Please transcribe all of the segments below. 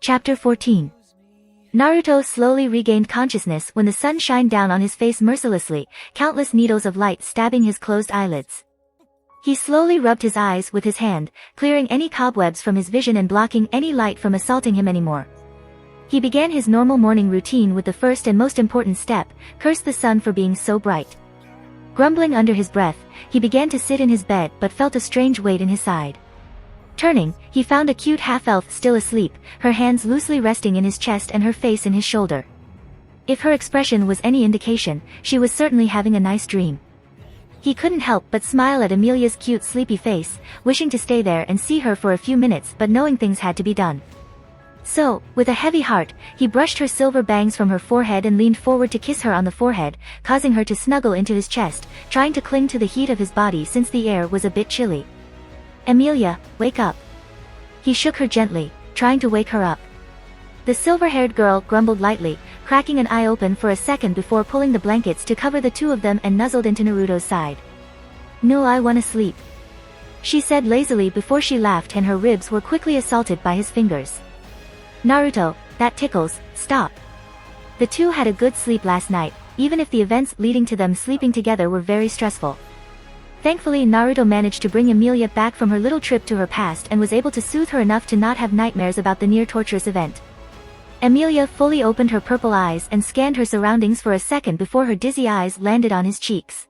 Chapter 14. Naruto slowly regained consciousness when the sun shined down on his face mercilessly, countless needles of light stabbing his closed eyelids. He slowly rubbed his eyes with his hand, clearing any cobwebs from his vision and blocking any light from assaulting him anymore. He began his normal morning routine with the first and most important step, curse the sun for being so bright. Grumbling under his breath, he began to sit in his bed but felt a strange weight in his side. Turning, he found a cute half-elf still asleep, her hands loosely resting in his chest and her face in his shoulder. If her expression was any indication, she was certainly having a nice dream. He couldn't help but smile at Amelia's cute sleepy face, wishing to stay there and see her for a few minutes but knowing things had to be done. So, with a heavy heart, he brushed her silver bangs from her forehead and leaned forward to kiss her on the forehead, causing her to snuggle into his chest, trying to cling to the heat of his body since the air was a bit chilly. "Amelia, wake up." He shook her gently, trying to wake her up. The silver-haired girl grumbled lightly, cracking an eye open for a second before pulling the blankets to cover the two of them and nuzzled into Naruto's side. "No, I wanna sleep," she said lazily before she laughed and her ribs were quickly assaulted by his fingers. "Naruto, that tickles, stop." The two had a good sleep last night, even if the events leading to them sleeping together were very stressful. Thankfully, Naruto managed to bring Amelia back from her little trip to her past and was able to soothe her enough to not have nightmares about the near-torturous event. Amelia fully opened her purple eyes and scanned her surroundings for a second before her dizzy eyes landed on his cheeks.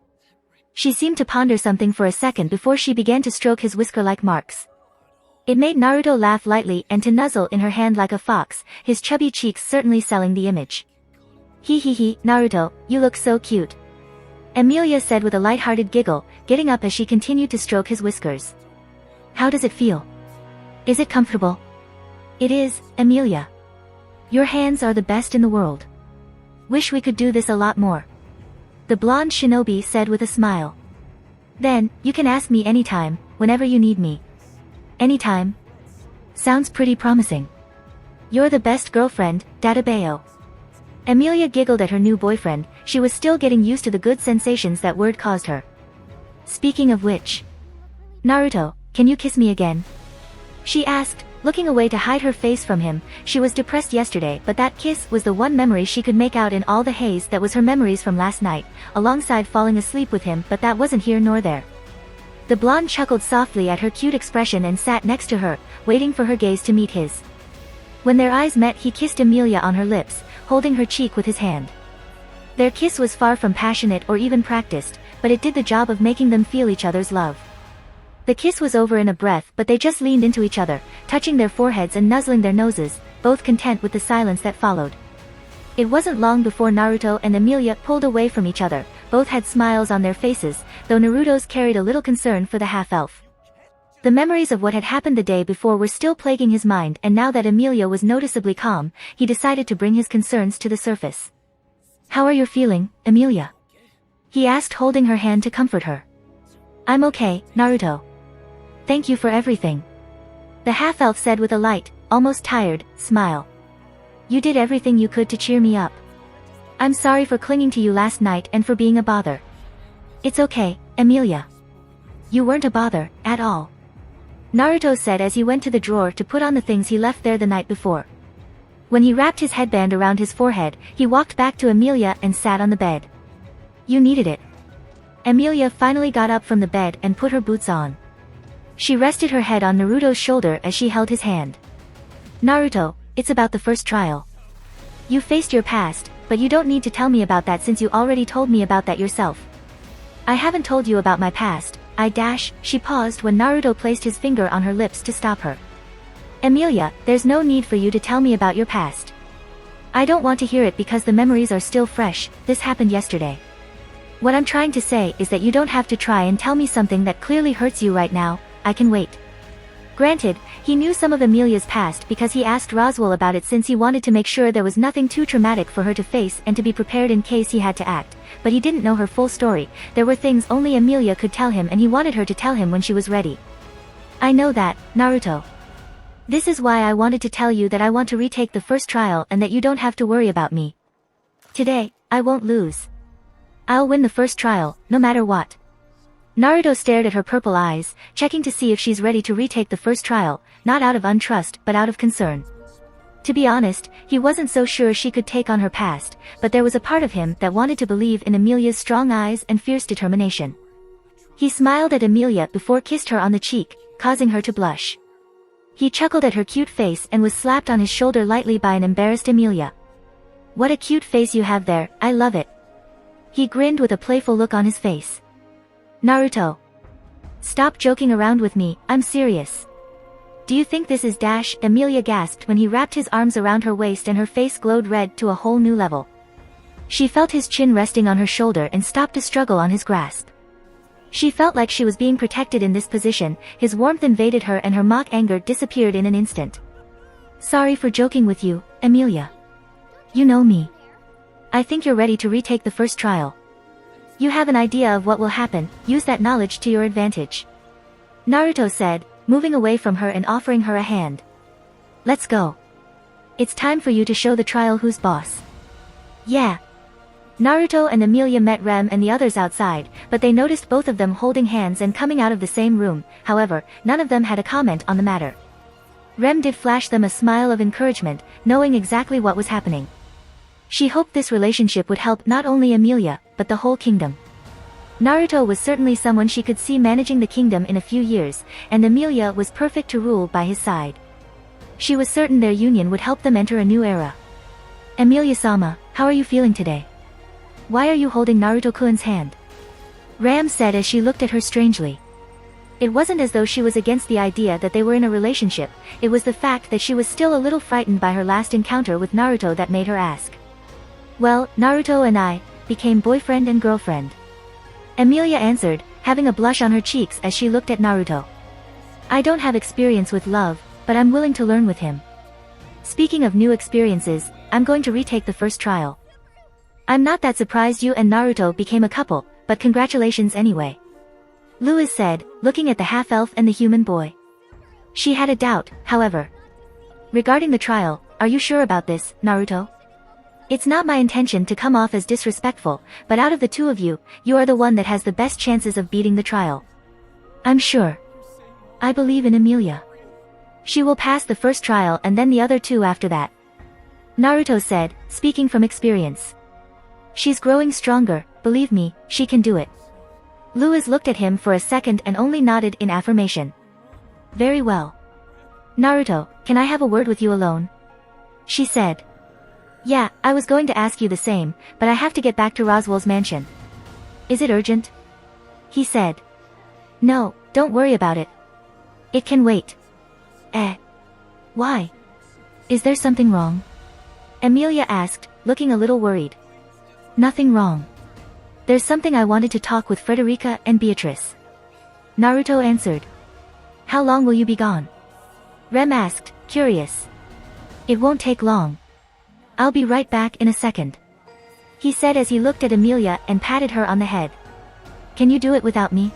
She seemed to ponder something for a second before she began to stroke his whisker-like marks. It made Naruto laugh lightly and to nuzzle in her hand like a fox, his chubby cheeks certainly selling the image. "Hee, Naruto, you look so cute," Amelia said with a light-hearted giggle, getting up as she continued to stroke his whiskers. "How does it feel? Is it comfortable?" "It is, Amelia. Your hands are the best in the world. Wish we could do this a lot more," the blonde shinobi said with a smile. "Then, you can ask me anytime, whenever you need me." "Anytime? Sounds pretty promising. You're the best girlfriend, Databeo." Amelia giggled at her new boyfriend, she was still getting used to the good sensations that word caused her. "Speaking of which, Naruto, can you kiss me again?" she asked, looking away to hide her face from him. She was depressed yesterday, but that kiss was the one memory she could make out in all the haze that was her memories from last night, alongside falling asleep with him, but that wasn't here nor there. The blonde chuckled softly at her cute expression and sat next to her, waiting for her gaze to meet his. When their eyes met, he kissed Amelia on her lips, holding her cheek with his hand. Their kiss was far from passionate or even practiced, but it did the job of making them feel each other's love. The kiss was over in a breath, but they just leaned into each other, touching their foreheads and nuzzling their noses, both content with the silence that followed. It wasn't long before Naruto and Amelia pulled away from each other. Both had smiles on their faces, though Naruto's carried a little concern for the half-elf. The memories of what had happened the day before were still plaguing his mind, and now that Amelia was noticeably calm, he decided to bring his concerns to the surface. "How are you feeling, Amelia?" he asked, holding her hand to comfort her. "I'm okay, Naruto. Thank you for everything," the half-elf said with a light, almost tired, smile. "You did everything you could to cheer me up. I'm sorry for clinging to you last night and for being a bother." "It's okay, Amelia. You weren't a bother, at all," Naruto said as he went to the drawer to put on the things he left there the night before. When he wrapped his headband around his forehead, he walked back to Amelia and sat on the bed. "You needed it." Amelia finally got up from the bed and put her boots on. She rested her head on Naruto's shoulder as she held his hand. "Naruto, it's about the first trial. You faced your past, but you don't need to tell me about that since you already told me about that yourself." "I haven't told you about my past, She paused when Naruto placed his finger on her lips to stop her. "Amelia, there's no need for you to tell me about your past. I don't want to hear it because the memories are still fresh. This happened yesterday. What I'm trying to say is that you don't have to try and tell me something that clearly hurts you right now. I can wait." Granted, he knew some of Amelia's past because he asked Roswell about it since he wanted to make sure there was nothing too traumatic for her to face and to be prepared in case he had to act, but he didn't know her full story. There were things only Amelia could tell him and he wanted her to tell him when she was ready. "I know that, Naruto. This is why I wanted to tell you that I want to retake the first trial and that you don't have to worry about me. Today, I won't lose. I'll win the first trial, no matter what." Naruto stared at her purple eyes, checking to see if she's ready to retake the first trial, not out of untrust but out of concern. To be honest, he wasn't so sure she could take on her past, but there was a part of him that wanted to believe in Emilia's strong eyes and fierce determination. He smiled at Emilia before kissed her on the cheek, causing her to blush. He chuckled at her cute face and was slapped on his shoulder lightly by an embarrassed Emilia. "What a cute face you have there, I love it." He grinned with a playful look on his face. "Naruto. Stop joking around with me, I'm serious." "Do you think this is dash?" Emilia gasped when he wrapped his arms around her waist and her face glowed red to a whole new level. She felt his chin resting on her shoulder and stopped to struggle on his grasp. She felt like she was being protected in this position, his warmth invaded her and her mock anger disappeared in an instant. "Sorry for joking with you, Emilia. You know me. I think you're ready to retake the first trial. You have an idea of what will happen, use that knowledge to your advantage," Naruto said, moving away from her and offering her a hand. "Let's go. It's time for you to show the trial who's boss." "Yeah." Naruto and Emilia met Rem and the others outside, but they noticed both of them holding hands and coming out of the same room. However, none of them had a comment on the matter. Rem did flash them a smile of encouragement, knowing exactly what was happening. She hoped this relationship would help not only Emilia, but the whole kingdom. Naruto was certainly someone she could see managing the kingdom in a few years, and Emilia was perfect to rule by his side. She was certain their union would help them enter a new era. "Emilia-sama, how are you feeling today? Why are you holding Naruto-kun's hand?" Ram said as she looked at her strangely. It wasn't as though she was against the idea that they were in a relationship, it was the fact that she was still a little frightened by her last encounter with Naruto that made her ask. "Well, Naruto and I became boyfriend and girlfriend," Emilia answered, having a blush on her cheeks as she looked at Naruto. "I don't have experience with love, but I'm willing to learn with him. Speaking of new experiences, I'm going to retake the first trial. I'm not that surprised you and Naruto became a couple, but congratulations anyway," Louis said, looking at the half-elf and the human boy. She had a doubt, however. "Regarding the trial, are you sure about this, Naruto? It's not my intention to come off as disrespectful, but out of the two of you, you are the one that has the best chances of beating the trial." "I'm sure. I believe in Emilia. She will pass the first trial and then the other two after that," Naruto said, speaking from experience. "She's growing stronger, believe me, she can do it." Louis looked at him for a second and only nodded in affirmation. "Very well. Naruto, can I have a word with you alone?" she said. "Yeah, I was going to ask you the same, but I have to get back to Roswell's mansion." "Is it urgent?" he said. "No, don't worry about it. It can wait." Why? Is there something wrong?" Emilia asked, looking a little worried. "Nothing wrong. There's something I wanted to talk with Frederica and Beatrice," Naruto answered. "How long will you be gone?" Rem asked, curious. "It won't take long. I'll be right back in a second," he said as he looked at Emilia and patted her on the head. "Can you do it without me?"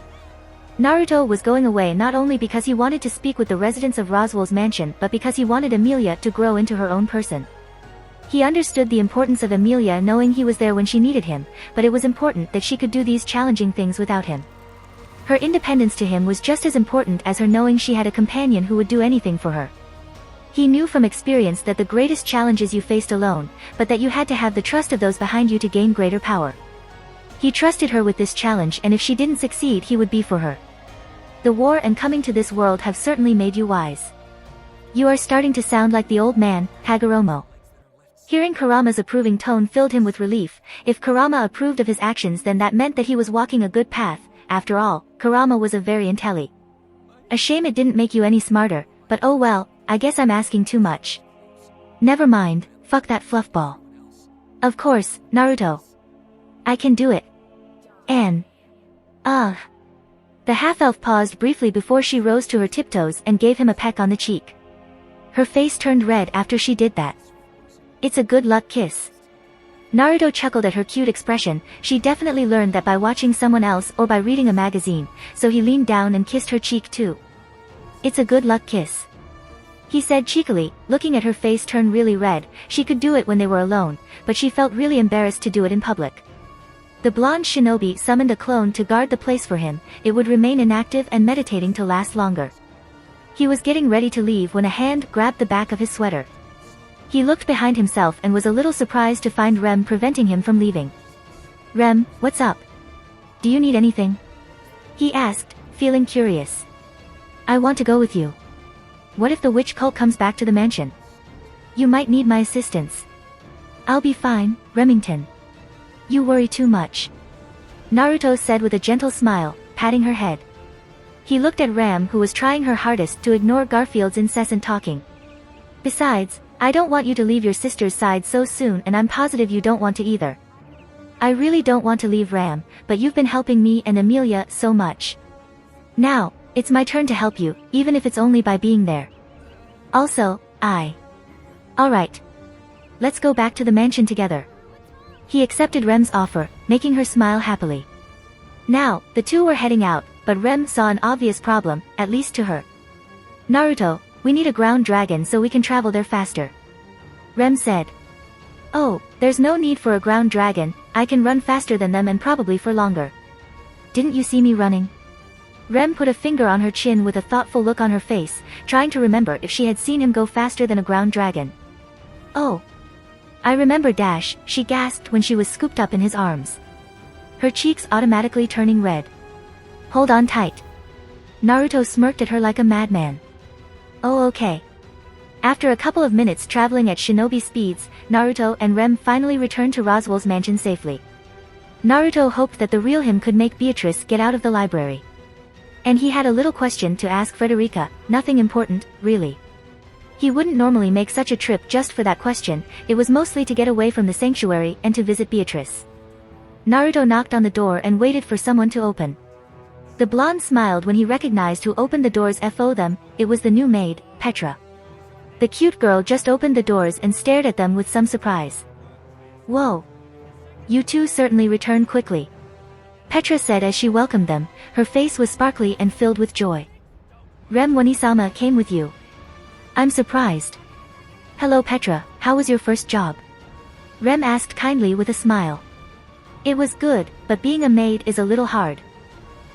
Naruto was going away not only because he wanted to speak with the residents of Roswell's mansion but because he wanted Emilia to grow into her own person. He understood the importance of Emilia knowing he was there when she needed him, but it was important that she could do these challenging things without him. Her independence to him was just as important as her knowing she had a companion who would do anything for her. He knew from experience that the greatest challenges you faced alone, but that you had to have the trust of those behind you to gain greater power. He trusted her with this challenge, and if she didn't succeed he would be for her. The war and coming to this world have certainly made you wise. You are starting to sound like the old man, Hagoromo. Hearing Kurama's approving tone filled him with relief. If Kurama approved of his actions then that meant that he was walking a good path. After all, Kurama was a very intelli. A shame it didn't make you any smarter, but oh well, I guess I'm asking too much. Never mind, fuck that fluffball. Of course, Naruto. I can do it. And... The half-elf paused briefly before she rose to her tiptoes and gave him a peck on the cheek. Her face turned red after she did that. It's a good luck kiss. Naruto chuckled at her cute expression. She definitely learned that by watching someone else or by reading a magazine, so he leaned down and kissed her cheek too. It's a good luck kiss, he said cheekily, looking at her face turn really red. She could do it when they were alone, but she felt really embarrassed to do it in public. The blonde shinobi summoned a clone to guard the place for him. It would remain inactive and meditating to last longer. He was getting ready to leave when a hand grabbed the back of his sweater. He looked behind himself and was a little surprised to find Rem preventing him from leaving. Rem, what's up? Do you need anything? He asked, feeling curious. I want to go with you. What if the witch cult comes back to the mansion? You might need my assistance. I'll be fine, Remington. You worry too much. Naruto said with a gentle smile, patting her head. He looked at Ram, who was trying her hardest to ignore Garfield's incessant talking. Besides, I don't want you to leave your sister's side so soon, and I'm positive you don't want to either. I really don't want to leave Ram, but you've been helping me and Amelia so much. Now, it's my turn to help you, even if it's only by being there. Also, Alright. Let's go back to the mansion together. He accepted Rem's offer, making her smile happily. Now, the two were heading out, but Rem saw an obvious problem, at least to her. Naruto, we need a ground dragon so we can travel there faster. Rem said. Oh, there's no need for a ground dragon, I can run faster than them and probably for longer. Didn't you see me running? Rem put a finger on her chin with a thoughtful look on her face, trying to remember if she had seen him go faster than a ground dragon. Oh. I remember Dash, she gasped when she was scooped up in his arms. Her cheeks automatically turning red. Hold on tight. Naruto smirked at her like a madman. Oh okay. After a couple of minutes traveling at shinobi speeds, Naruto and Rem finally returned to Roswell's mansion safely. Naruto hoped that the real him could make Beatrice get out of the library. And he had a little question to ask Frederica, nothing important, really. He wouldn't normally make such a trip just for that question, it was mostly to get away from the sanctuary and to visit Beatrice. Naruto knocked on the door and waited for someone to open. The blonde smiled when he recognized who opened the doors for them, it was the new maid, Petra. The cute girl just opened the doors and stared at them with some surprise. Whoa. You two certainly returned quickly. Petra said as she welcomed them, her face was sparkly and filled with joy. Rem Wanisama came with you. I'm surprised. Hello Petra, how was your first job? Rem asked kindly with a smile. It was good, but being a maid is a little hard.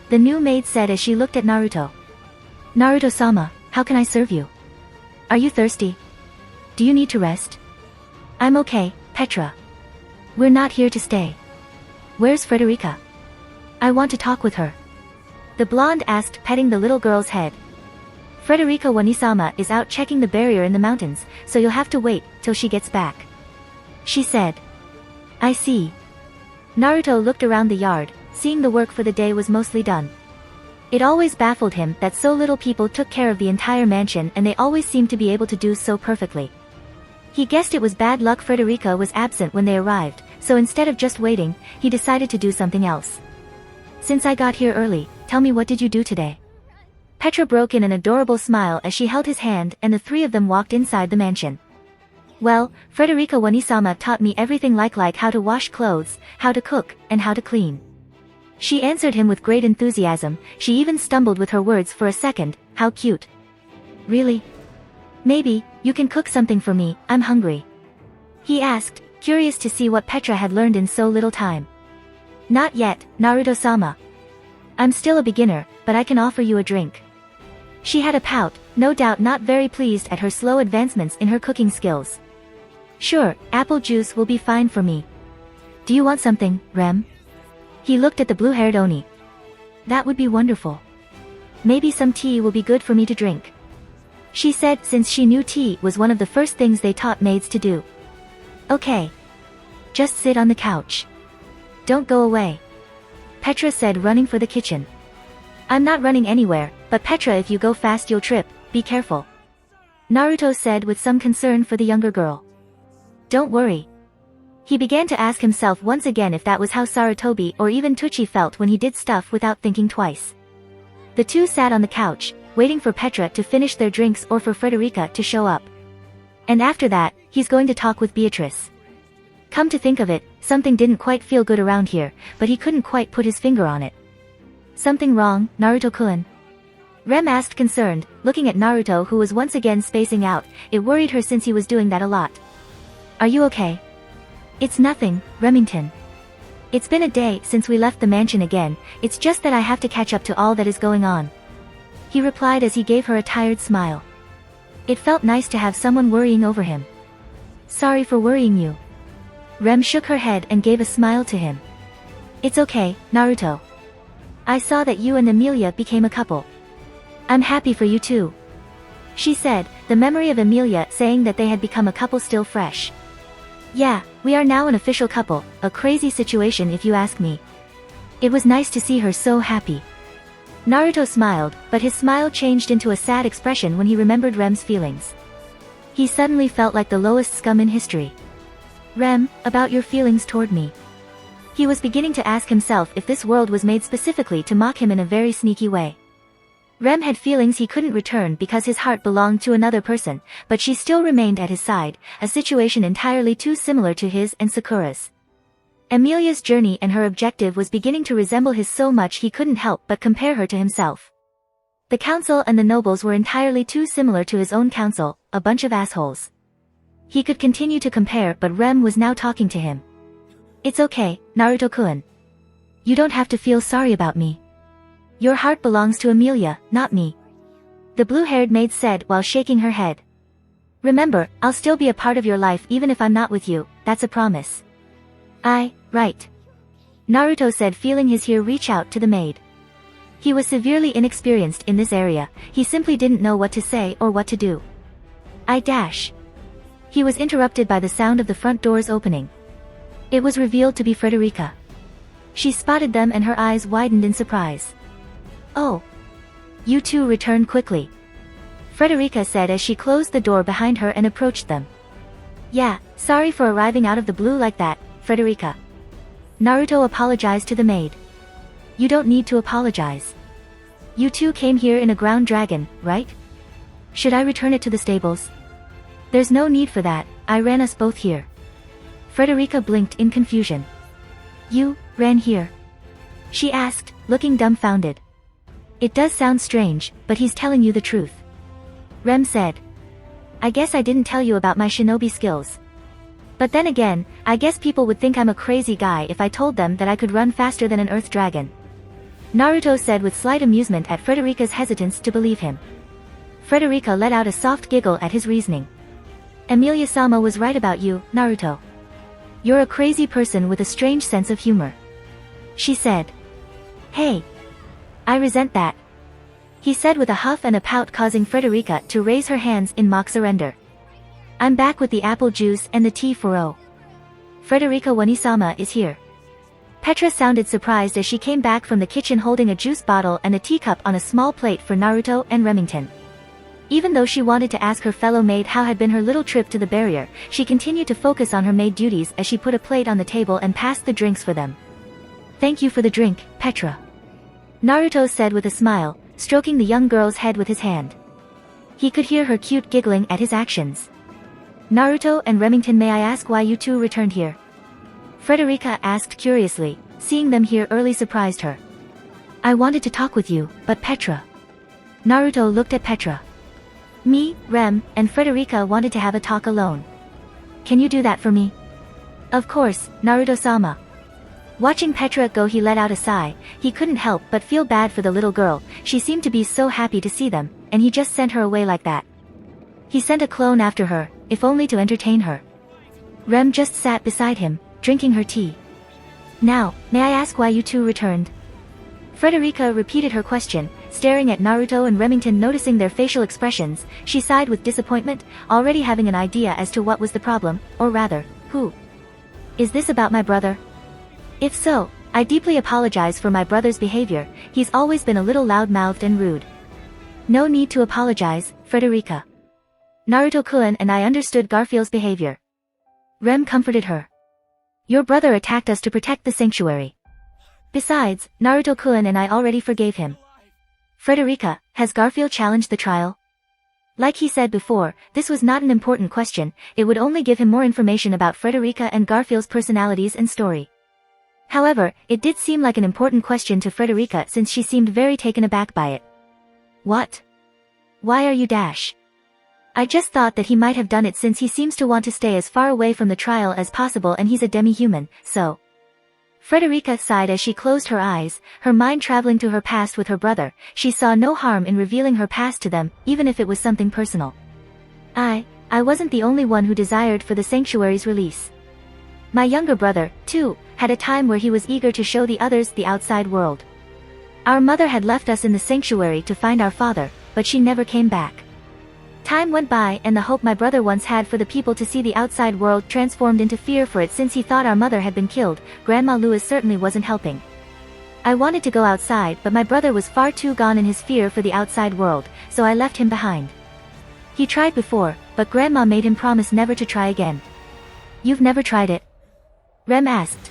The new maid said as she looked at Naruto. Naruto-sama, how can I serve you? Are you thirsty? Do you need to rest? I'm okay, Petra. We're not here to stay. Where's Frederica? I want to talk with her. The blonde asked, petting the little girl's head. Frederica Wanisama is out checking the barrier in the mountains, so you'll have to wait till she gets back. She said. I see. Naruto looked around the yard, seeing the work for the day was mostly done. It always baffled him that so little people took care of the entire mansion and they always seemed to be able to do so perfectly. He guessed it was bad luck Frederica was absent when they arrived, so instead of just waiting, he decided to do something else. Since I got here early, tell me what did you do today? Petra broke in an adorable smile as she held his hand and the three of them walked inside the mansion. Well, Frederica Wanisama taught me everything like how to wash clothes, how to cook, and how to clean. She answered him with great enthusiasm, she even stumbled with her words for a second, how cute. Really? Maybe, you can cook something for me, I'm hungry. He asked, curious to see what Petra had learned in so little time. Not yet, Naruto-sama. I'm still a beginner, but I can offer you a drink. She had a pout, no doubt not very pleased at her slow advancements in her cooking skills. Sure, apple juice will be fine for me. Do you want something, Rem? He looked at the blue-haired Oni. That would be wonderful. Maybe some tea will be good for me to drink. She said since she knew tea was one of the first things they taught maids to do. Okay. Just sit on the couch. Don't go away. Petra said running for the kitchen. I'm not running anywhere, but Petra if you go fast you'll trip, be careful. Naruto said with some concern for the younger girl. Don't worry. He began to ask himself once again if that was how Sarutobi or even Tucci felt when he did stuff without thinking twice. The two sat on the couch, waiting for Petra to finish their drinks or for Frederica to show up. And after that, he's going to talk with Beatrice. Come to think of it, something didn't quite feel good around here, but he couldn't quite put his finger on it. Something wrong, Naruto-kun? Rem asked concerned, looking at Naruto who was once again spacing out, it worried her since he was doing that a lot. Are you okay? It's nothing, Remington. It's been a day since we left the mansion again, it's just that I have to catch up to all that is going on. He replied as he gave her a tired smile. It felt nice to have someone worrying over him. Sorry for worrying you. Rem shook her head and gave a smile to him. It's okay, Naruto. I saw that you and Emilia became a couple. I'm happy for you too. She said, the memory of Emilia saying that they had become a couple still fresh. Yeah, we are now an official couple, a crazy situation if you ask me. It was nice to see her so happy. Naruto smiled, but his smile changed into a sad expression when he remembered Rem's feelings. He suddenly felt like the lowest scum in history. Rem, about your feelings toward me. He was beginning to ask himself if this world was made specifically to mock him in a very sneaky way. Rem had feelings he couldn't return because his heart belonged to another person, but she still remained at his side, a situation entirely too similar to his and Sakura's. Emilia's journey and her objective was beginning to resemble his so much he couldn't help but compare her to himself. The council and the nobles were entirely too similar to his own council, a bunch of assholes. He could continue to compare, but Rem was now talking to him. It's okay, Naruto-kun. You don't have to feel sorry about me. Your heart belongs to Emilia, not me. The blue-haired maid said while shaking her head. Remember, I'll still be a part of your life even if I'm not with you, that's a promise. Right. Naruto said, feeling his ear reach out to the maid. He was severely inexperienced in this area, he simply didn't know what to say or what to do. He was interrupted by the sound of the front doors opening. It was revealed to be Frederica. She spotted them and her eyes widened in surprise. Oh. You two returned quickly. Frederica said as she closed the door behind her and approached them. Yeah, sorry for arriving out of the blue like that, Frederica. Naruto apologized to the maid. You don't need to apologize. You two came here in a ground dragon, right? Should I return it to the stables? There's no need for that, I ran us both here. Frederica blinked in confusion. You ran here? She asked, looking dumbfounded. It does sound strange, but he's telling you the truth. Rem said. I guess I didn't tell you about my shinobi skills. But then again, I guess people would think I'm a crazy guy if I told them that I could run faster than an earth dragon. Naruto said with slight amusement at Frederica's hesitance to believe him. Frederica let out a soft giggle at his reasoning. Emilia-sama was right about you, Naruto. You're a crazy person with a strange sense of humor. She said. Hey. I resent that. He said with a huff and a pout, causing Frederica to raise her hands in mock surrender. I'm back with the apple juice and the tea for O. Frederica Wanisama is here. Petra sounded surprised as she came back from the kitchen holding a juice bottle and a teacup on a small plate for Naruto and Remington. Even though she wanted to ask her fellow maid how had been her little trip to the barrier, she continued to focus on her maid duties as she put a plate on the table and passed the drinks for them. Thank you for the drink, Petra. Naruto said with a smile, stroking the young girl's head with his hand. He could hear her cute giggling at his actions. Naruto and Remington, may I ask why you two returned here? Frederica asked curiously, seeing them here early surprised her. I wanted to talk with you, but Petra. Naruto looked at Petra. Me, Rem, and Frederica wanted to have a talk alone. Can you do that for me? Of course, Naruto-sama. Watching Petra go, he let out a sigh. He couldn't help but feel bad for the little girl, she seemed to be so happy to see them, and he just sent her away like that. He sent a clone after her, if only to entertain her. Rem just sat beside him, drinking her tea. Now, may I ask why you two returned? Frederica repeated her question, staring at Naruto and Remington. Noticing their facial expressions, she sighed with disappointment, already having an idea as to what was the problem, or rather, who. Is this about my brother? If so, I deeply apologize for my brother's behavior, he's always been a little loud-mouthed and rude. No need to apologize, Frederica. Naruto-kun and I understood Garfield's behavior. Rem comforted her. Your brother attacked us to protect the sanctuary. Besides, Naruto-kun and I already forgave him. Frederica, has Garfield challenged the trial? Like he said before, this was not an important question, it would only give him more information about Frederica and Garfield's personalities and story. However, it did seem like an important question to Frederica since she seemed very taken aback by it. What? Why are you dash? I just thought that he might have done it since he seems to want to stay as far away from the trial as possible and he's a demi-human, so. Frederica sighed as she closed her eyes, her mind traveling to her past with her brother. She saw no harm in revealing her past to them, even if it was something personal. I wasn't the only one who desired for the sanctuary's release. My younger brother, too, had a time where he was eager to show the others the outside world. Our mother had left us in the sanctuary to find our father, but she never came back. Time went by and the hope my brother once had for the people to see the outside world transformed into fear for it since he thought our mother had been killed. Grandma Lewis certainly wasn't helping. I wanted to go outside but my brother was far too gone in his fear for the outside world, so I left him behind. He tried before, but Grandma made him promise never to try again. You've never tried it? Rem asked.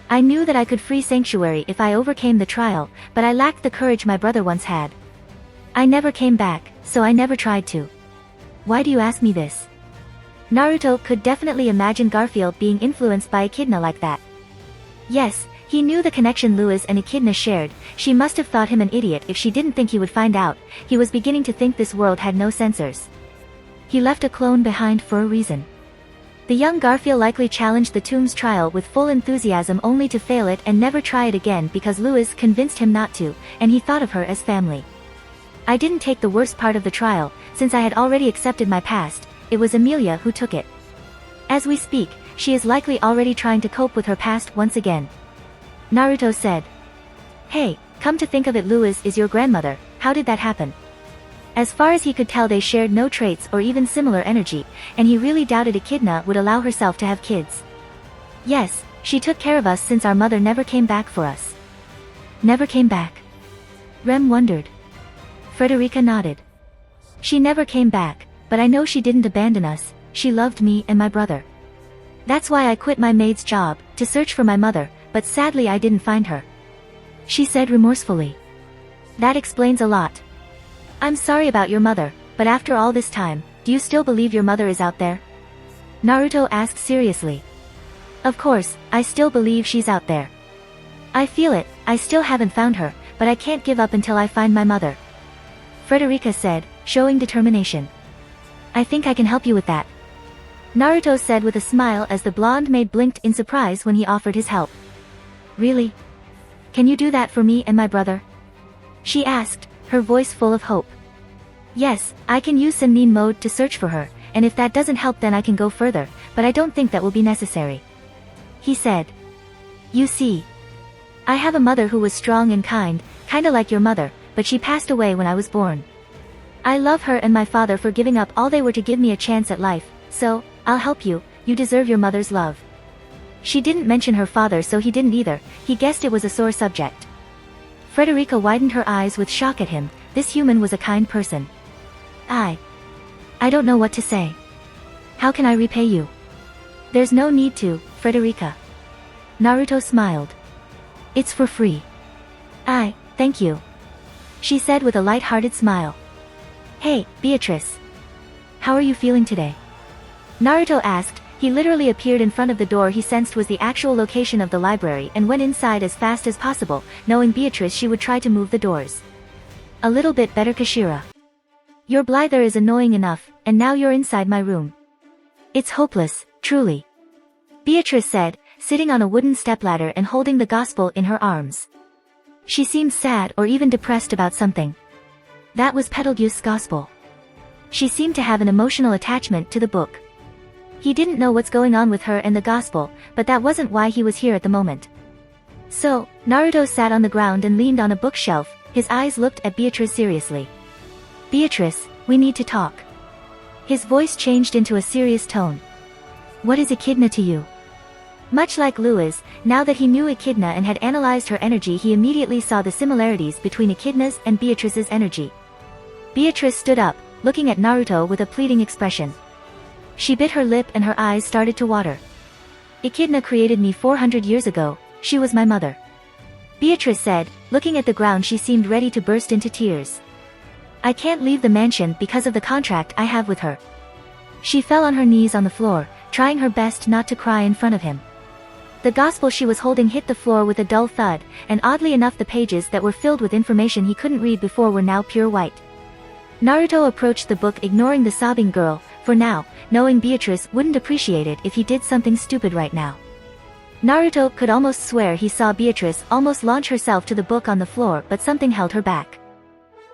I knew that I could free Sanctuary if I overcame the trial, but I lacked the courage my brother once had. I never came back, so I never tried to. Why do you ask me this? Naruto could definitely imagine Garfield being influenced by Echidna like that. Yes, he knew the connection Lewis and Echidna shared. She must have thought him an idiot if she didn't think he would find out. He was beginning to think this world had no censors. He left a clone behind for a reason. The young Garfield likely challenged the Tomb's trial with full enthusiasm only to fail it and never try it again because Lewis convinced him not to, and he thought of her as family. I didn't take the worst part of the trial, since I had already accepted my past. It was Amelia who took it. As we speak, she is likely already trying to cope with her past once again. Naruto said. Hey, come to think of it, Lewis is your grandmother. How did that happen? As far as he could tell they shared no traits or even similar energy, and he really doubted Echidna would allow herself to have kids. Yes, she took care of us since our mother never came back for us. Never came back? Rem wondered. Frederica nodded. She never came back, but I know she didn't abandon us. She loved me and my brother. That's why I quit my maid's job, to search for my mother, but sadly I didn't find her. She said remorsefully. That explains a lot. I'm sorry about your mother, but after all this time, do you still believe your mother is out there? Naruto asked seriously. Of course, I still believe she's out there. I feel it, I still haven't found her, but I can't give up until I find my mother. Frederica said, showing determination. I think I can help you with that. Naruto said with a smile as the blonde maid blinked in surprise when he offered his help. Really? Can you do that for me and my brother? She asked, her voice full of hope. Yes, I can use Sennin mode to search for her, and if that doesn't help then I can go further, but I don't think that will be necessary. He said. You see. I have a mother who was strong and kind, kinda like your mother, but she passed away when I was born. I love her and my father for giving up all they were to give me a chance at life, so, I'll help you, you deserve your mother's love. She didn't mention her father so he didn't either, he guessed it was a sore subject. Frederica widened her eyes with shock at him. This human was a kind person. I don't know what to say. How can I repay you? There's no need to, Frederica. Naruto smiled. It's for free. Thank you. She said with a light-hearted smile. Hey, Beatrice. How are you feeling today? Naruto asked. He literally appeared in front of the door he sensed was the actual location of the library and went inside as fast as possible, knowing Beatrice she would try to move the doors. A little bit better, Kashira. Your blither is annoying enough, and now you're inside my room. It's hopeless, truly. Beatrice said, sitting on a wooden stepladder and holding the gospel in her arms. She seemed sad or even depressed about something. That was Betelgeuse's gospel. She seemed to have an emotional attachment to the book. He didn't know what's going on with her and the gospel, but that wasn't why he was here at the moment. So, Naruto sat on the ground and leaned on a bookshelf, his eyes looked at Beatrice seriously. Beatrice, we need to talk. His voice changed into a serious tone. What is Echidna to you? Much like Lewis, now that he knew Echidna and had analyzed her energy he immediately saw the similarities between Echidna's and Beatrice's energy. Beatrice stood up, looking at Naruto with a pleading expression. She bit her lip and her eyes started to water. Echidna created me 400 years ago, she was my mother. Beatrice said, looking at the ground she seemed ready to burst into tears. I can't leave the mansion because of the contract I have with her. She fell on her knees on the floor, trying her best not to cry in front of him. The gospel she was holding hit the floor with a dull thud, and oddly enough the pages that were filled with information he couldn't read before were now pure white. Naruto approached the book ignoring the sobbing girl, for now, knowing Beatrice wouldn't appreciate it if he did something stupid right now. Naruto could almost swear he saw Beatrice almost launch herself to the book on the floor but something held her back.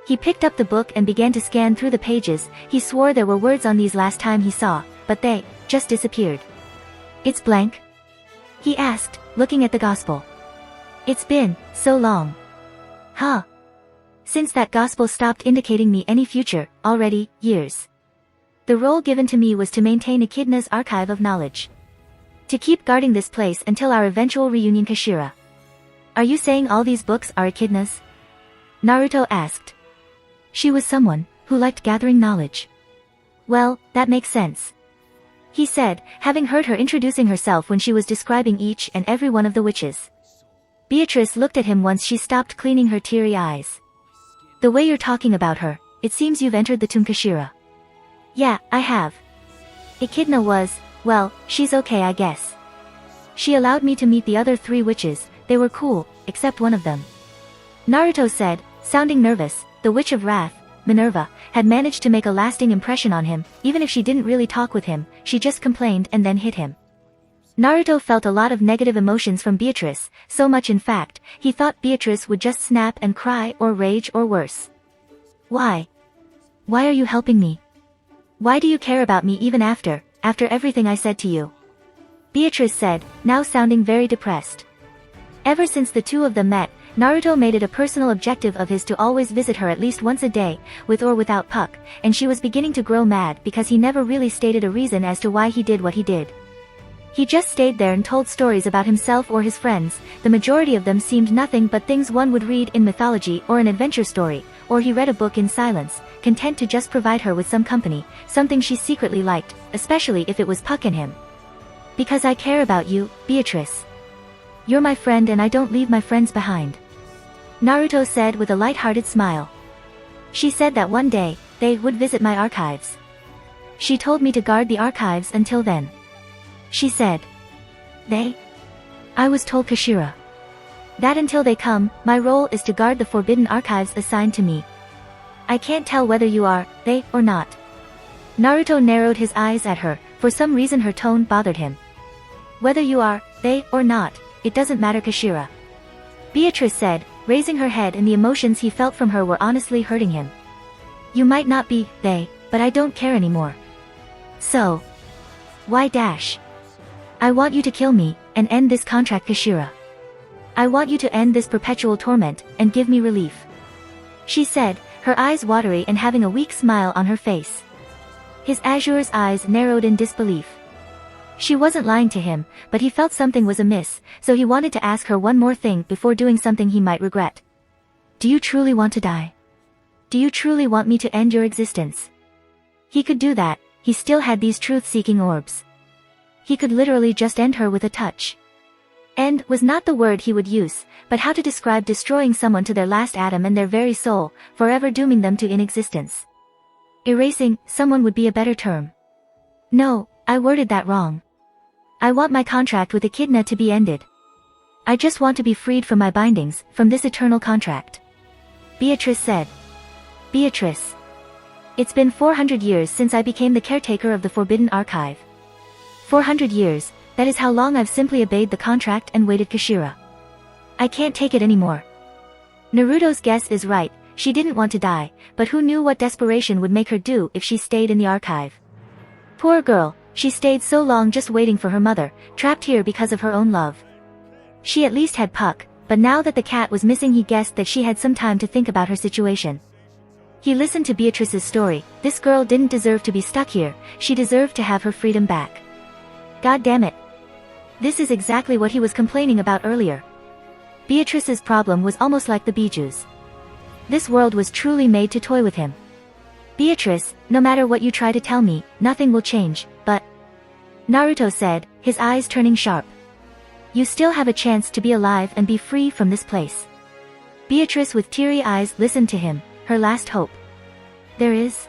He picked up the book and began to scan through the pages. He swore there were words on these last time he saw, but they just disappeared. It's blank? He asked, looking at the gospel. It's been so long. Huh? Since that gospel stopped indicating me any future, already, years. The role given to me was to maintain Echidna's archive of knowledge. To keep guarding this place until our eventual reunion Kashira. Are you saying all these books are Echidna's? Naruto asked. She was someone who liked gathering knowledge. Well, that makes sense. He said, having heard her introducing herself when she was describing each and every one of the witches. Beatrice looked at him once she stopped cleaning her teary eyes. The way you're talking about her, it seems you've entered the tomb Kashira. Yeah, I have. Echidna was, well, she's okay I guess. She allowed me to meet the other 3 witches, they were cool, except one of them. Naruto said, sounding nervous. The Witch of Wrath, Minerva, had managed to make a lasting impression on him. Even if she didn't really talk with him, she just complained and then hit him. Naruto felt a lot of negative emotions from Beatrice, so much in fact, he thought Beatrice would just snap and cry or rage or worse. Why? Why are you helping me? Why do you care about me even after everything I said to you? Beatrice said, now sounding very depressed. Ever since the two of them met, Naruto made it a personal objective of his to always visit her at least once a day, with or without Puck, and she was beginning to grow mad because he never really stated a reason as to why he did what he did. He just stayed there and told stories about himself or his friends. The majority of them seemed nothing but things one would read in mythology or an adventure story, or he read a book in silence, content to just provide her with some company, something she secretly liked, especially if it was Puck and him. Because I care about you, Beatrice. You're my friend and I don't leave my friends behind. Naruto said with a light-hearted smile. She said that one day, they would visit my archives. She told me to guard the archives until then. She said. They? I was told Kashira. That until they come, my role is to guard the forbidden archives assigned to me. I can't tell whether you are, they, or not. Naruto narrowed his eyes at her, for some reason her tone bothered him. Whether you are, they, or not, it doesn't matter Kashira. Beatrice said, raising her head, and the emotions he felt from her were honestly hurting him. You might not be, they, but I don't care anymore. So. Why dash? I want you to kill me, and end this contract Kashira. I want you to end this perpetual torment, and give me relief. She said, her eyes watery and having a weak smile on her face. His Azure's eyes narrowed in disbelief. She wasn't lying to him, but he felt something was amiss, so he wanted to ask her one more thing before doing something he might regret. Do you truly want to die? Do you truly want me to end your existence? He could do that, he still had these truth-seeking orbs. He could literally just end her with a touch. End was not the word he would use, but how to describe destroying someone to their last atom and their very soul, forever dooming them to inexistence. Erasing someone would be a better term. No, I worded that wrong. I want my contract with Echidna to be ended. I just want to be freed from my bindings, from this eternal contract. Beatrice said. Beatrice. It's been 400 years since I became the caretaker of the Forbidden Archive. 400 years, that is how long I've simply obeyed the contract and waited Kashira. I can't take it anymore. Naruto's guess is right, she didn't want to die, but who knew what desperation would make her do if she stayed in the archive. Poor girl, she stayed so long just waiting for her mother, trapped here because of her own love. She at least had Puck, but now that the cat was missing he guessed that she had some time to think about her situation. He listened to Beatrice's story. This girl didn't deserve to be stuck here, she deserved to have her freedom back. God damn it. This is exactly what he was complaining about earlier. Beatrice's problem was almost like the Bijou's. This world was truly made to toy with him. Beatrice, no matter what you try to tell me, nothing will change, but... Naruto said, his eyes turning sharp. You still have a chance to be alive and be free from this place. Beatrice with teary eyes listened to him, her last hope. There is?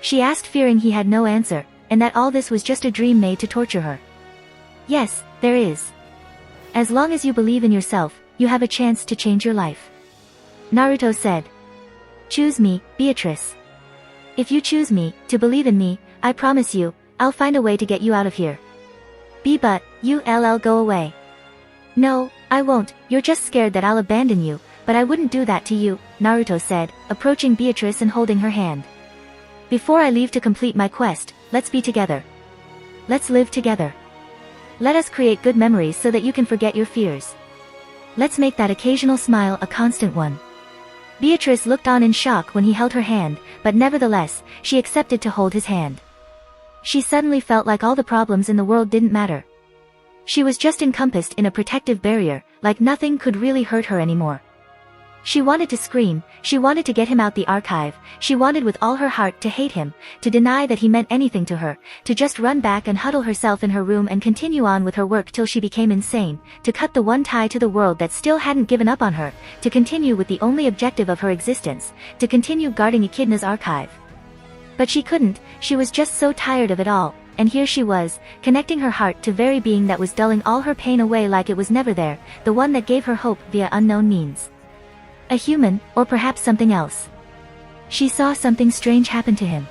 She asked, fearing he had no answer, and that all this was just a dream made to torture her. Yes, there is. As long as you believe in yourself, you have a chance to change your life. Naruto said. Choose me, Beatrice. If you choose me, to believe in me, I promise you, I'll find a way to get you out of here. But, go away. No, I won't, you're just scared that I'll abandon you, but I wouldn't do that to you, Naruto said, approaching Beatrice and holding her hand. Before I leave to complete my quest, let's be together. Let's live together. Let us create good memories so that you can forget your fears. Let's make that occasional smile a constant one. Beatrice looked on in shock when he held her hand, but nevertheless, she accepted to hold his hand. She suddenly felt like all the problems in the world didn't matter. She was just encompassed in a protective barrier, like nothing could really hurt her anymore. She wanted to scream, she wanted to get him out the archive, she wanted with all her heart to hate him, to deny that he meant anything to her, to just run back and huddle herself in her room and continue on with her work till she became insane, to cut the one tie to the world that still hadn't given up on her, to continue with the only objective of her existence, to continue guarding Echidna's archive. But she couldn't, she was just so tired of it all, and here she was, connecting her heart to very being that was dulling all her pain away like it was never there, the one that gave her hope via unknown means. A human, or perhaps something else. She saw something strange happen to him.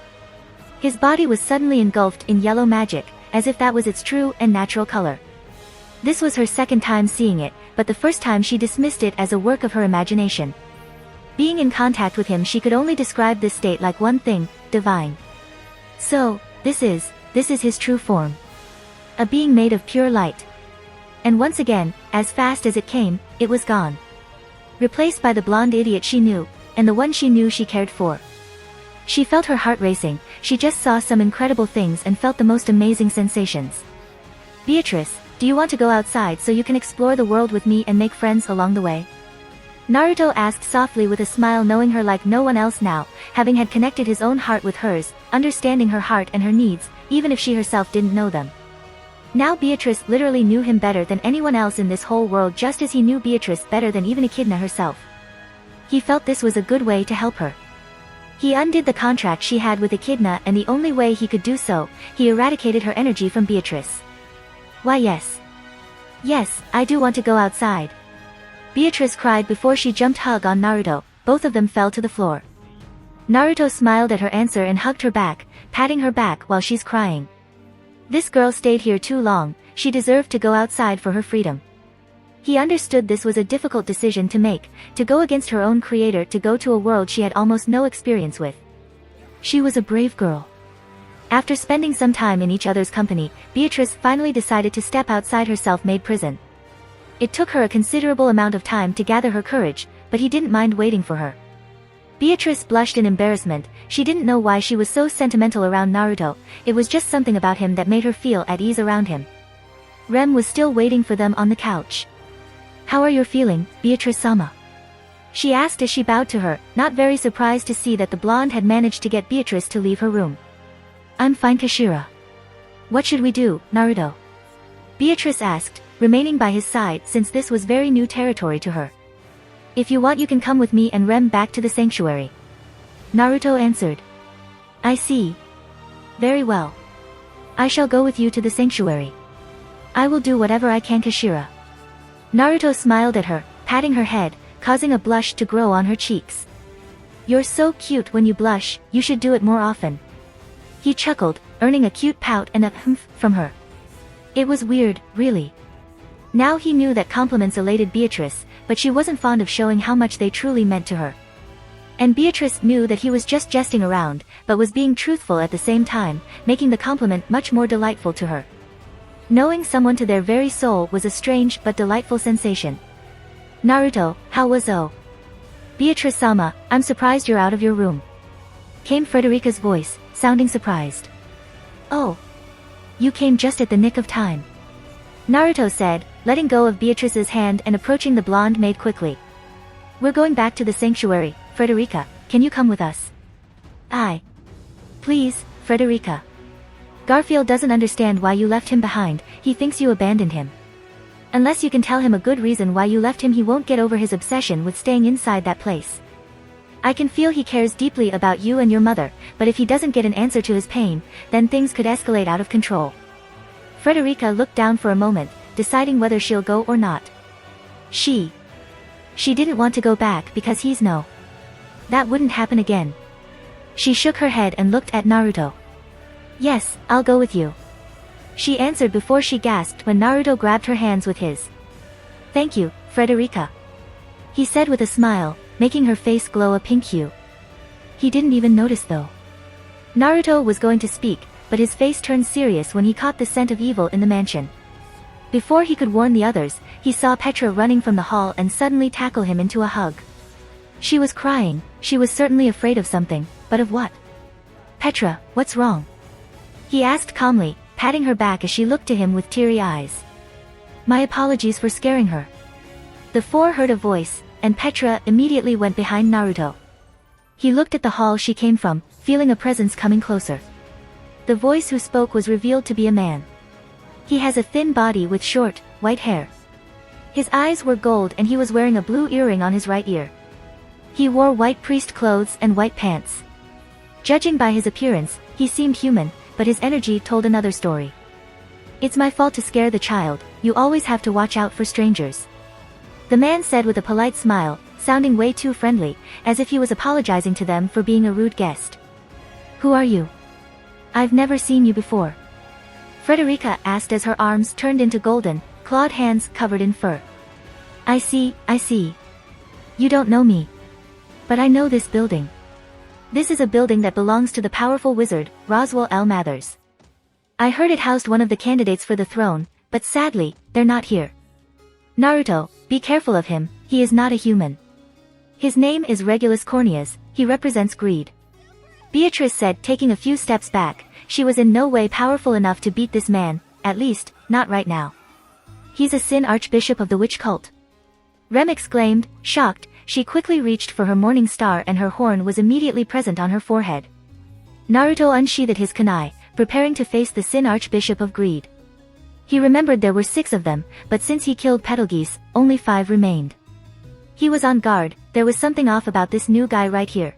His body was suddenly engulfed in yellow magic, as if that was its true and natural color. This was her second time seeing it, but the first time she dismissed it as a work of her imagination. Being in contact with him, she could only describe this state like one thing, divine. So, this is his true form. A being made of pure light. And once again, as fast as it came, it was gone. Replaced by the blonde idiot she knew, and the one she knew she cared for. She felt her heart racing, she just saw some incredible things and felt the most amazing sensations. Beatrice, do you want to go outside so you can explore the world with me and make friends along the way? Naruto asked softly with a smile, knowing her like no one else now, having had connected his own heart with hers, understanding her heart and her needs, even if she herself didn't know them. Now Beatrice literally knew him better than anyone else in this whole world, just as he knew Beatrice better than even Echidna herself. He felt this was a good way to help her. He undid the contract she had with Echidna, and the only way he could do so, he eradicated her energy from Beatrice. Why yes. Yes, I do want to go outside. Beatrice cried before she jumped hug on Naruto, both of them fell to the floor. Naruto smiled at her answer and hugged her back, patting her back while she's crying. This girl stayed here too long, she deserved to go outside for her freedom. He understood this was a difficult decision to make, to go against her own creator, to go to a world she had almost no experience with. She was a brave girl. After spending some time in each other's company, Beatrice finally decided to step outside her self-made prison. It took her a considerable amount of time to gather her courage, but he didn't mind waiting for her. Beatrice blushed in embarrassment, she didn't know why she was so sentimental around Naruto, it was just something about him that made her feel at ease around him. Rem was still waiting for them on the couch. How are you feeling, Beatrice-sama? She asked as she bowed to her, not very surprised to see that the blonde had managed to get Beatrice to leave her room. I'm fine, Kashira. What should we do, Naruto? Beatrice asked, remaining by his side since this was very new territory to her. If you want, you can come with me and Rem back to the sanctuary. Naruto answered. I see. Very well. I shall go with you to the sanctuary. I will do whatever I can, Kashira. Naruto smiled at her, patting her head, causing a blush to grow on her cheeks. You're so cute when you blush, you should do it more often. He chuckled, earning a cute pout and a humph from her. It was weird, really. Now he knew that compliments elated Beatrice, but she wasn't fond of showing how much they truly meant to her. And Beatrice knew that he was just jesting around, but was being truthful at the same time, making the compliment much more delightful to her. Knowing someone to their very soul was a strange but delightful sensation. Naruto, how was O? Beatrice-sama, I'm surprised you're out of your room. Came Frederica's voice, sounding surprised. Oh. You came just at the nick of time. Naruto said, letting go of Beatrice's hand and approaching the blonde maid quickly. We're going back to the sanctuary, Frederica, can you come with us? Please, Frederica. Garfield doesn't understand why you left him behind, he thinks you abandoned him. Unless you can tell him a good reason why you left him, he won't get over his obsession with staying inside that place. I can feel he cares deeply about you and your mother, but if he doesn't get an answer to his pain, then things could escalate out of control. Frederica looked down for a moment, deciding whether she'll go or not. She didn't want to go back because he's no. That wouldn't happen again. She shook her head and looked at Naruto. Yes, I'll go with you. She answered before she gasped when Naruto grabbed her hands with his. Thank you, Frederica. he said with a smile, making her face glow a pink hue. He didn't even notice though. Naruto was going to speak, but his face turned serious when he caught the scent of evil in the mansion. Before he could warn the others, he saw Petra running from the hall and suddenly tackle him into a hug. She was crying. She was certainly afraid of something, but of what? Petra, what's wrong? He asked calmly, patting her back as she looked to him with teary eyes. My apologies for scaring her. The four heard a voice, and Petra immediately went behind Naruto. He looked at the hall she came from, feeling a presence coming closer. The voice who spoke was revealed to be a man. He has a thin body with short, white hair. His eyes were gold and he was wearing a blue earring on his right ear. He wore white priest clothes and white pants. Judging by his appearance, he seemed human, but his energy told another story. It's my fault to scare the child, you always have to watch out for strangers. The man said with a polite smile, sounding way too friendly, as if he was apologizing to them for being a rude guest. Who are you? I've never seen you before. Frederica asked as her arms turned into golden, clawed hands covered in fur. I see. You don't know me. But I know this building. This is a building that belongs to the powerful wizard, Roswell L. Mathers. I heard it housed one of the candidates for the throne, but sadly, they're not here. Naruto, be careful of him, he is not a human. His name is Regulus Corneas, he represents greed. Beatrice said, taking a few steps back. She was in no way powerful enough to beat this man, at least, not right now. He's a Sin Archbishop of the witch cult. Rem exclaimed, shocked. She quickly reached for her morning star and her horn was immediately present on her forehead. Naruto unsheathed his kunai, preparing to face the Sin Archbishop of Greed. He remembered there were 6 of them, but since he killed Betelgeuse, only 5 remained. He was on guard. There was something off about this new guy right here.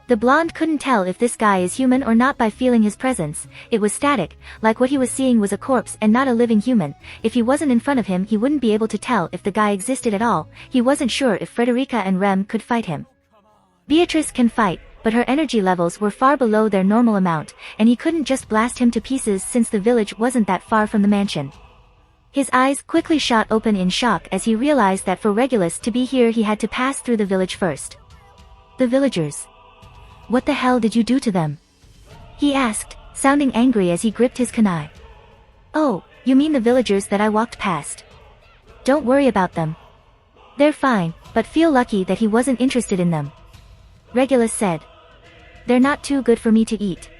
The blonde couldn't tell if this guy is human or not by feeling his presence. It was static, like what he was seeing was a corpse and not a living human. If he wasn't in front of him he wouldn't be able to tell if the guy existed at all. He wasn't sure if Frederica and Rem could fight him. Beatrice can fight, but her energy levels were far below their normal amount, and he couldn't just blast him to pieces since the village wasn't that far from the mansion. His eyes quickly shot open in shock as he realized that for Regulus to be here he had to pass through the village first. The villagers. What the hell did you do to them? He asked, sounding angry as he gripped his kunai. Oh, you mean the villagers that I walked past? Don't worry about them. They're fine, but feel lucky that he wasn't interested in them. Regulus said. They're not too good for me to eat.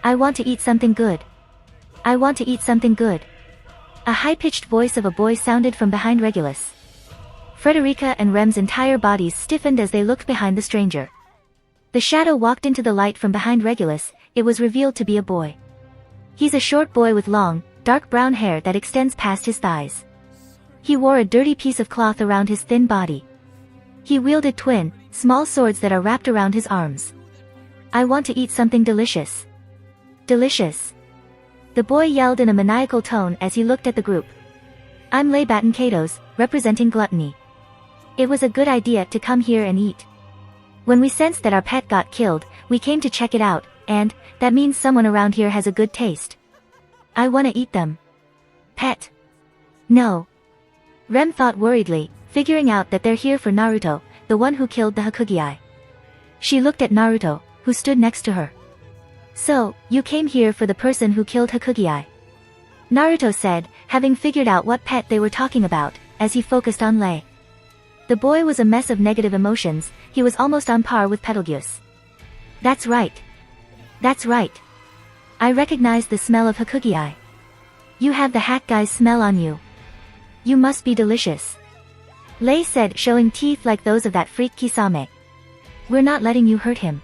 I want to eat something good. I want to eat something good. A high-pitched voice of a boy sounded from behind Regulus. Frederica and Rem's entire bodies stiffened as they looked behind the stranger. The shadow walked into the light from behind Regulus. It was revealed to be a boy. He's a short boy with long, dark brown hair that extends past his thighs. He wore a dirty piece of cloth around his thin body. He wielded twin, small swords that are wrapped around his arms. I want to eat something delicious. Delicious. The boy yelled in a maniacal tone as he looked at the group. I'm Laybaton Katos, representing gluttony. It was a good idea to come here and eat. When we sensed that our pet got killed, we came to check it out, and that means someone around here has a good taste. I want to eat them. Pet. No. Rem thought worriedly, figuring out that they're here for Naruto, the one who killed the Hokugei. She looked at Naruto, who stood next to her. So, you came here for the person who killed Hokugei? Naruto said, having figured out what pet they were talking about, as he focused on Lei. The boy was a mess of negative emotions. He was almost on par with Betelgeuse. That's right. That's right. I recognize the smell of Hokugei. You have the hat guy's smell on you. You must be delicious. Lei said, showing teeth like those of that freak Kisame. We're not letting you hurt him.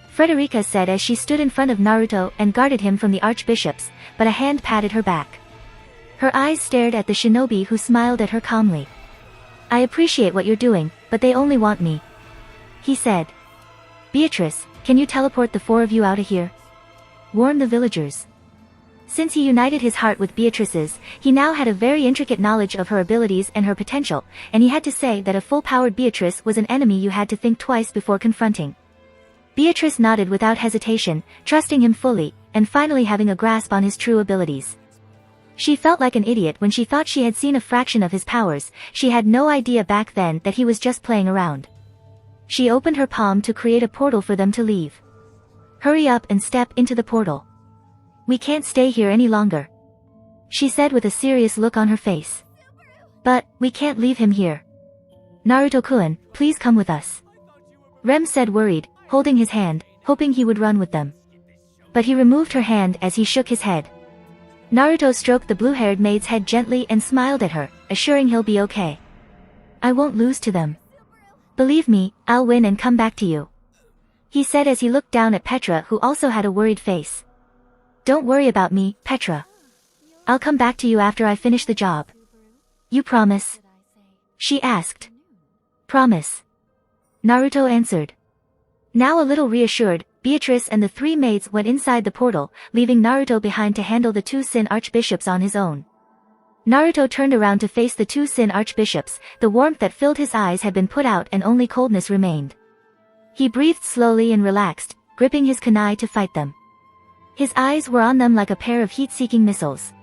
Frederica said as she stood in front of Naruto and guarded him from the archbishops, but a hand patted her back. Her eyes stared at the shinobi who smiled at her calmly. I appreciate what you're doing, but they only want me. He said. Beatrice, can you teleport the 4 of you out of here? Warn the villagers. Since he united his heart with Beatrice's, he now had a very intricate knowledge of her abilities and her potential, and he had to say that a full-powered Beatrice was an enemy you had to think twice before confronting. Beatrice nodded without hesitation, trusting him fully, and finally having a grasp on his true abilities. She felt like an idiot when she thought she had seen a fraction of his powers. She had no idea back then that he was just playing around. She opened her palm to create a portal for them to leave. Hurry up and step into the portal. We can't stay here any longer, she said with a serious look on her face. But, we can't leave him here. Naruto-kun, please come with us, Rem said worried, holding his hand, hoping he would run with them. But he removed her hand as he shook his head. Naruto stroked the blue-haired maid's head gently and smiled at her, assuring he'll be okay. I won't lose to them. Believe me, I'll win and come back to you, he said as he looked down at Petra, who also had a worried face. Don't worry about me, Petra. I'll come back to you after I finish the job. You promise? She asked. Promise, Naruto answered. Now a little reassured, Beatrice and the three maids went inside the portal, leaving Naruto behind to handle the two Sin Archbishops on his own. Naruto turned around to face the two Sin Archbishops. The warmth that filled his eyes had been put out and only coldness remained. He breathed slowly and relaxed, gripping his kunai to fight them. His eyes were on them like a pair of heat-seeking missiles.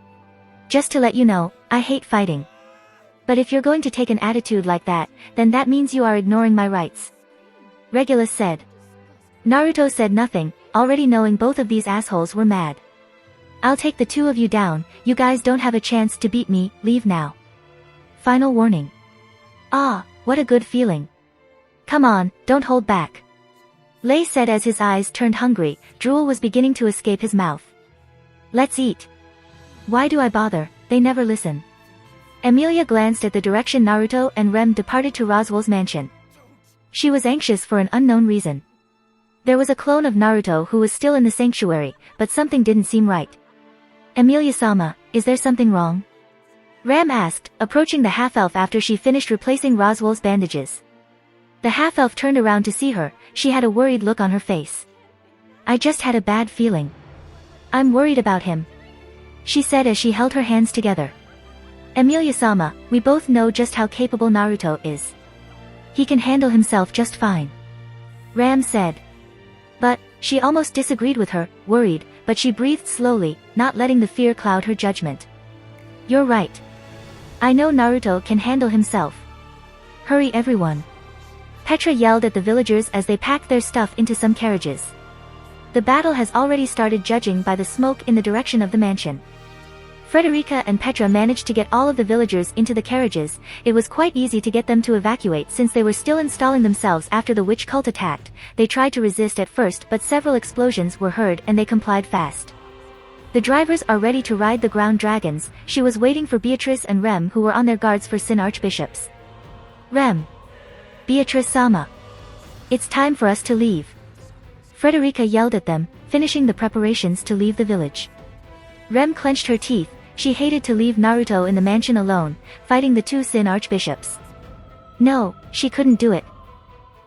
Just to let you know, I hate fighting. But if you're going to take an attitude like that, then that means you are ignoring my rights, Regulus said. Naruto said nothing, already knowing both of these assholes were mad. I'll take the two of you down, you guys don't have a chance to beat me, leave now. Final warning. Ah, what a good feeling. Come on, don't hold back, Lei said as his eyes turned hungry. Drool was beginning to escape his mouth. Let's eat. Why do I bother, they never listen. Emilia glanced at the direction Naruto and Rem departed to Roswell's mansion. She was anxious for an unknown reason. There was a clone of Naruto who was still in the sanctuary, but something didn't seem right. Emilia-sama, is there something wrong? Ram asked, approaching the half-elf after she finished replacing Roswell's bandages. The half-elf turned around to see her. She had a worried look on her face. I just had a bad feeling. I'm worried about him, she said as she held her hands together. Emilia-sama, we both know just how capable Naruto is. He can handle himself just fine, Ram said. But, she almost disagreed with her, worried, but she breathed slowly, not letting the fear cloud her judgment. You're right. I know Naruto can handle himself. Hurry everyone, Petra yelled at the villagers as they packed their stuff into some carriages. The battle has already started, judging by the smoke in the direction of the mansion. Frederica and Petra managed to get all of the villagers into the carriages. It was quite easy to get them to evacuate since they were still installing themselves after the witch cult attacked. They tried to resist at first, but several explosions were heard and they complied fast. The drivers are ready to ride the ground dragons. She was waiting for Beatrice and Rem, who were on their guards for Sin Archbishops. Rem. Beatrice-sama. It's time for us to leave, Frederica yelled at them, finishing the preparations to leave the village. Rem clenched her teeth. She hated to leave Naruto in the mansion alone, fighting the two Sin Archbishops. No, she couldn't do it.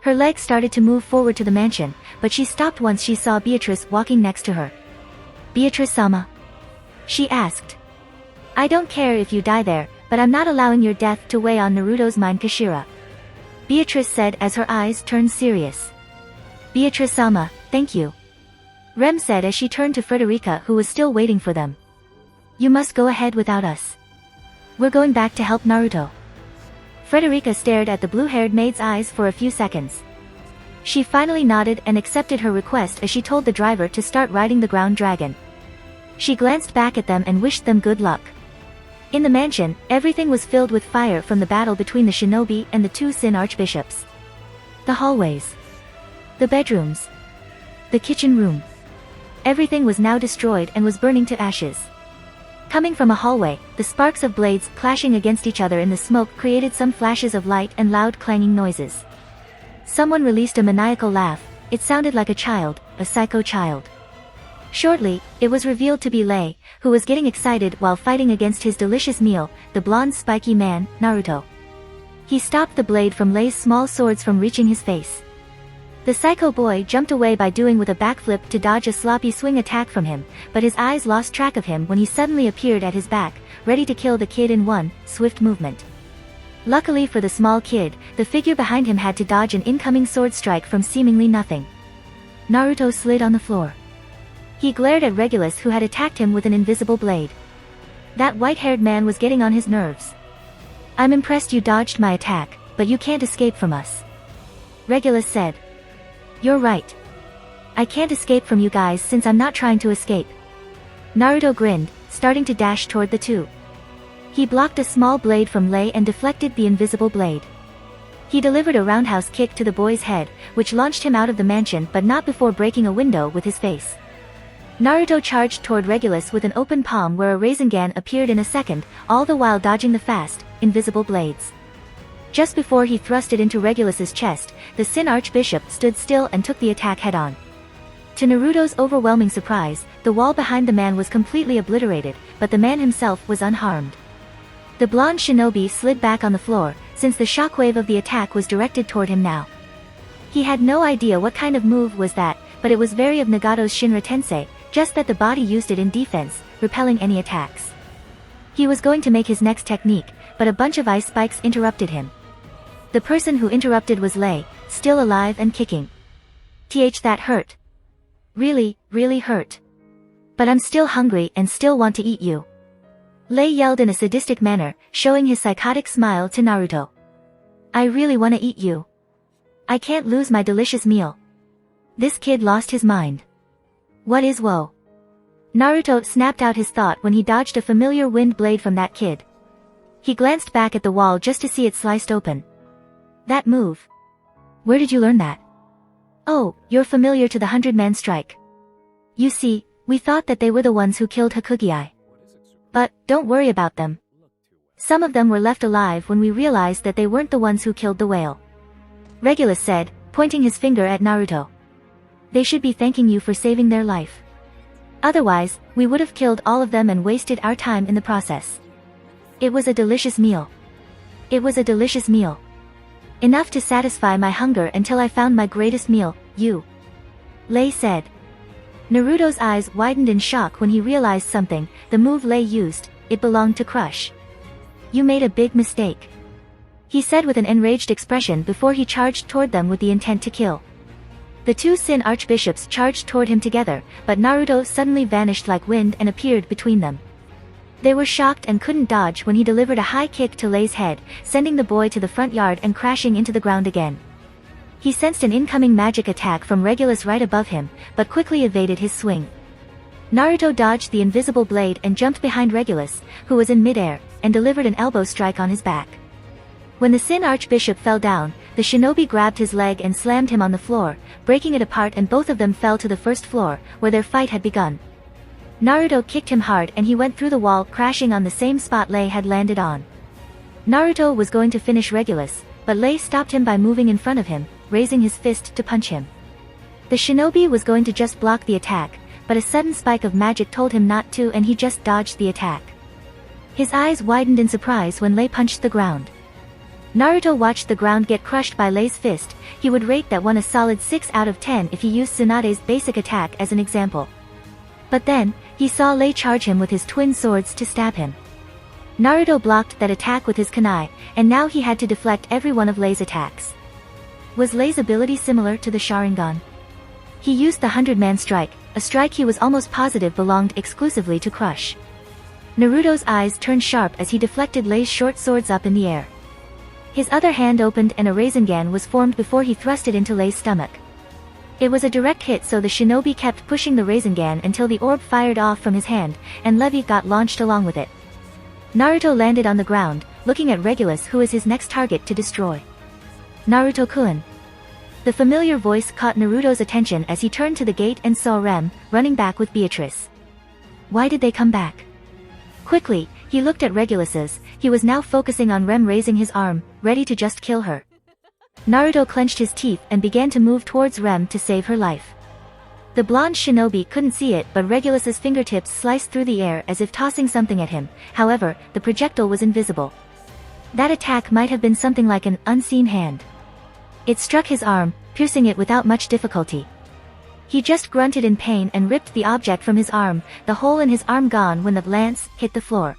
Her legs started to move forward to the mansion, but she stopped once she saw Beatrice walking next to her. Beatrice-sama, she asked. I don't care if you die there, but I'm not allowing your death to weigh on Naruto's mind, Kashira, Beatrice said as her eyes turned serious. Beatrice-sama, thank you, Rem said as she turned to Frederica, who was still waiting for them. You must go ahead without us. We're going back to help Naruto. Frederica stared at the blue-haired maid's eyes for a few seconds. She finally nodded and accepted her request as she told the driver to start riding the ground dragon. She glanced back at them and wished them good luck. In the mansion, everything was filled with fire from the battle between the shinobi and the two Sin Archbishops. The hallways, the bedrooms, the kitchen room. Everything was now destroyed and was burning to ashes. Coming from a hallway, the sparks of blades clashing against each other in the smoke created some flashes of light and loud clanging noises. Someone released a maniacal laugh. It sounded like a child, a psycho child. Shortly, it was revealed to be Lei, who was getting excited while fighting against his delicious meal, the blonde spiky man, Naruto. He stopped the blade from Lei's small swords from reaching his face. The psycho boy jumped away by doing with a backflip to dodge a sloppy swing attack from him, but his eyes lost track of him when he suddenly appeared at his back, ready to kill the kid in one swift movement. Luckily for the small kid, the figure behind him had to dodge an incoming sword strike from seemingly nothing. Naruto slid on the floor. He glared at Regulus, who had attacked him with an invisible blade. That white-haired man was getting on his nerves. I'm impressed you dodged my attack, but you can't escape from us. Regulus said. You're right. I can't escape from you guys since I'm not trying to escape. Naruto grinned, starting to dash toward the two. He blocked a small blade from Lei and deflected the invisible blade. He delivered a roundhouse kick to the boy's head, which launched him out of the mansion but not before breaking a window with his face. Naruto charged toward Regulus with an open palm where a Rasengan appeared in a second, all the while dodging the fast, invisible blades. Just before he thrust it into Regulus's chest, the Sin Archbishop stood still and took the attack head-on. To Naruto's overwhelming surprise, the wall behind the man was completely obliterated, but the man himself was unharmed. The blonde shinobi slid back on the floor, since the shockwave of the attack was directed toward him now. He had no idea what kind of move was that, but it was very of Nagato's Shinra Tensei, just that the body used it in defense, repelling any attacks. He was going to make his next technique, but a bunch of ice spikes interrupted him. The person who interrupted was Lei, still alive and kicking. That hurt. Really, really hurt. But I'm still hungry and still want to eat you. Lei yelled in a sadistic manner, showing his psychotic smile to Naruto. I really want to eat you. I can't lose my delicious meal. This kid lost his mind. What is woe? Naruto snapped out his thought when he dodged a familiar wind blade from that kid. He glanced back at the wall just to see it sliced open. That move. Where did you learn that? Oh, you're familiar to the 100-man strike. You see, we thought that they were the ones who killed Hakugi-ai. But, don't worry about them. Some of them were left alive when we realized that they weren't the ones who killed the whale. Regulus said, pointing his finger at Naruto. They should be thanking you for saving their life. Otherwise, we would have killed all of them and wasted our time in the process. It was a delicious meal. It was a delicious meal. Enough to satisfy my hunger until I found my greatest meal, you. Lei said. Naruto's eyes widened in shock when he realized something, the move Lei used, it belonged to Crush. You made a big mistake. He said with an enraged expression before he charged toward them with the intent to kill. The two Sin Archbishops charged toward him together, but Naruto suddenly vanished like wind and appeared between them. They were shocked and couldn't dodge when he delivered a high kick to Lei's head, sending the boy to the front yard and crashing into the ground again. He sensed an incoming magic attack from Regulus right above him, but quickly evaded his swing. Naruto dodged the invisible blade and jumped behind Regulus, who was in midair, and delivered an elbow strike on his back. When the Sin Archbishop fell down, the shinobi grabbed his leg and slammed him on the floor, breaking it apart, and both of them fell to the first floor, where their fight had begun. Naruto kicked him hard and he went through the wall, crashing on the same spot Lei had landed on. Naruto was going to finish Regulus, but Lei stopped him by moving in front of him, raising his fist to punch him. The shinobi was going to just block the attack, but a sudden spike of magic told him not to, and he just dodged the attack. His eyes widened in surprise when Lei punched the ground. Naruto watched the ground get crushed by Lei's fist. He would rate that one a solid 6 out of 10 if he used Tsunade's basic attack as an example. But then, he saw Lei charge him with his twin swords to stab him. Naruto blocked that attack with his kunai, and now he had to deflect every one of Lei's attacks. Was Lei's ability similar to the Sharingan? He used the 100-man strike, a strike he was almost positive belonged exclusively to Crush. Naruto's eyes turned sharp as he deflected Lei's short swords up in the air. His other hand opened and a Rasengan was formed before he thrust it into Lei's stomach. It was a direct hit, so the shinobi kept pushing the Rasengan until the orb fired off from his hand, and Levi got launched along with it. Naruto landed on the ground, looking at Regulus, who is his next target to destroy. Naruto-kun. The familiar voice caught Naruto's attention as he turned to the gate and saw Rem, running back with Beatrice. Why did they come back? Quickly, he looked at Regulus's. He was now focusing on Rem raising his arm, ready to just kill her. Naruto clenched his teeth and began to move towards Rem to save her life. The blonde shinobi couldn't see it, but Regulus's fingertips sliced through the air as if tossing something at him. However, the projectile was invisible. That attack might have been something like an unseen hand. It struck his arm, piercing it without much difficulty. He just grunted in pain and ripped the object from his arm, the hole in his arm gone when the lance hit the floor.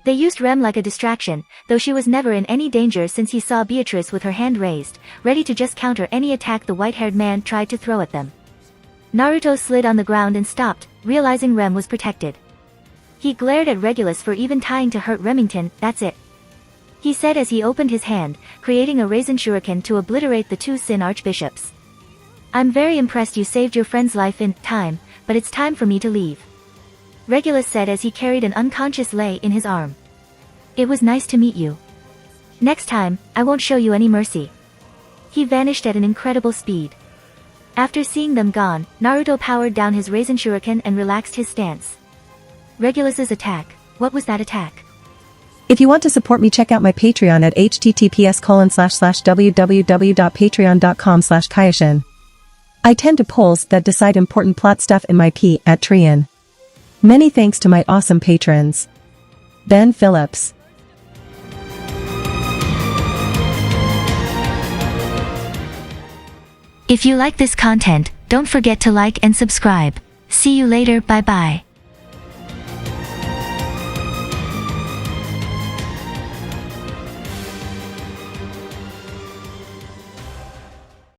They used Rem like a distraction, though she was never in any danger since he saw Beatrice with her hand raised, ready to just counter any attack the white-haired man tried to throw at them. Naruto slid on the ground and stopped, realizing Rem was protected. He glared at Regulus for even trying to hurt Remington. That's it, he said as he opened his hand, creating a raisin shuriken to obliterate the two Sin archbishops. I'm very impressed you saved your friend's life in time, but it's time for me to leave, Regulus said as he carried an unconscious Lei in his arm. It was nice to meet you. Next time, I won't show you any mercy. He vanished at an incredible speed. After seeing them gone, Naruto powered down his raisin shuriken and relaxed his stance. Regulus's attack. What was that attack? If you want to support me, check out my Patreon at https://www.patreon.com/Kaioshin. I tend to polls that decide important plot stuff in my P at Trian. Many thanks to my awesome patrons. Ben Phillips. If you like this content, don't forget to like and subscribe. See you later, bye bye.